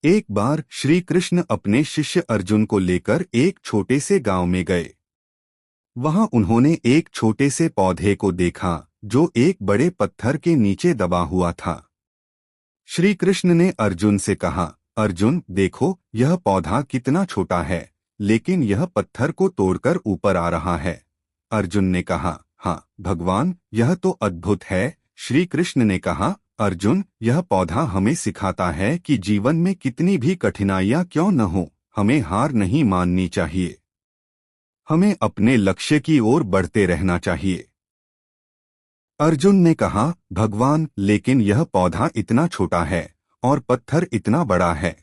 एक बार श्री कृष्ण अपने शिष्य अर्जुन को लेकर एक छोटे से गांव में गए। वहां उन्होंने एक छोटे से पौधे को देखा जो एक बड़े पत्थर के नीचे दबा हुआ था। श्री कृष्ण ने अर्जुन से कहा, अर्जुन देखो, यह पौधा कितना छोटा है, लेकिन यह पत्थर को तोड़कर ऊपर आ रहा है। अर्जुन ने कहा, हाँ भगवान, यह तो अद्भुत है। श्री कृष्ण ने कहा, अर्जुन, यह पौधा हमें सिखाता है कि जीवन में कितनी भी कठिनाइयां क्यों न हो, हमें हार नहीं माननी चाहिए। हमें अपने लक्ष्य की ओर बढ़ते रहना चाहिए। अर्जुन ने कहा, भगवान, लेकिन यह पौधा इतना छोटा है और पत्थर इतना बड़ा है,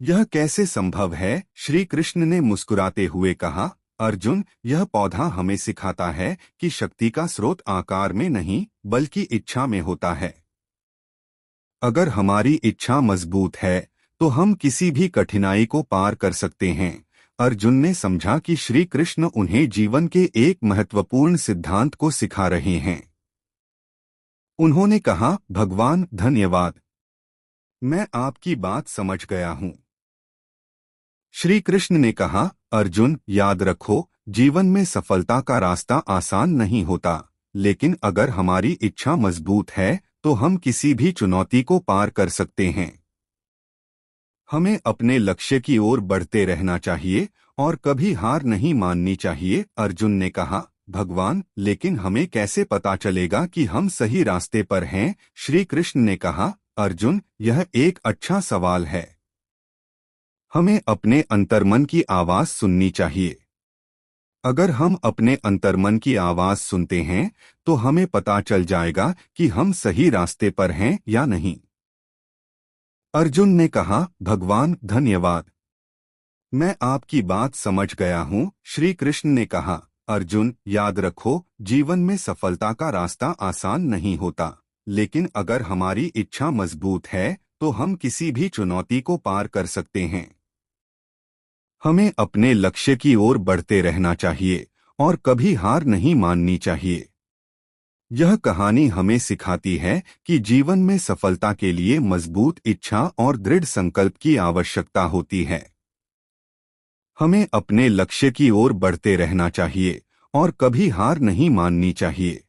यह कैसे संभव है? श्री कृष्ण ने मुस्कुराते हुए कहा, अर्जुन, यह पौधा हमें सिखाता है कि शक्ति का स्रोत आकार में नहीं बल्कि इच्छा में होता है। अगर हमारी इच्छा मजबूत है तो हम किसी भी कठिनाई को पार कर सकते हैं। अर्जुन ने समझा कि श्री कृष्ण उन्हें जीवन के एक महत्वपूर्ण सिद्धांत को सिखा रहे हैं। उन्होंने कहा, भगवान धन्यवाद, मैं आपकी बात समझ गया हूँ। श्री कृष्ण ने कहा, अर्जुन याद रखो, जीवन में सफलता का रास्ता आसान नहीं होता, लेकिन अगर हमारी इच्छा मजबूत है तो हम किसी भी चुनौती को पार कर सकते हैं। हमें अपने लक्ष्य की ओर बढ़ते रहना चाहिए और कभी हार नहीं माननी चाहिए। अर्जुन ने कहा, भगवान, लेकिन हमें कैसे पता चलेगा कि हम सही रास्ते पर हैं? श्री कृष्ण ने कहा, अर्जुन, यह एक अच्छा सवाल है। हमें अपने अंतर्मन की आवाज सुननी चाहिए। अगर हम अपने अंतर्मन की आवाज सुनते हैं तो हमें पता चल जाएगा कि हम सही रास्ते पर हैं या नहीं। अर्जुन ने कहा, भगवान धन्यवाद, मैं आपकी बात समझ गया हूँ। श्री कृष्ण ने कहा, अर्जुन याद रखो, जीवन में सफलता का रास्ता आसान नहीं होता, लेकिन अगर हमारी इच्छा मजबूत है तो हम किसी भी चुनौती को पार कर सकते हैं। हमें अपने लक्ष्य की ओर बढ़ते रहना चाहिए और कभी हार नहीं माननी चाहिए। यह कहानी हमें सिखाती है कि जीवन में सफलता के लिए मजबूत इच्छा और दृढ़ संकल्प की आवश्यकता होती है। हमें अपने लक्ष्य की ओर बढ़ते रहना चाहिए और कभी हार नहीं माननी चाहिए।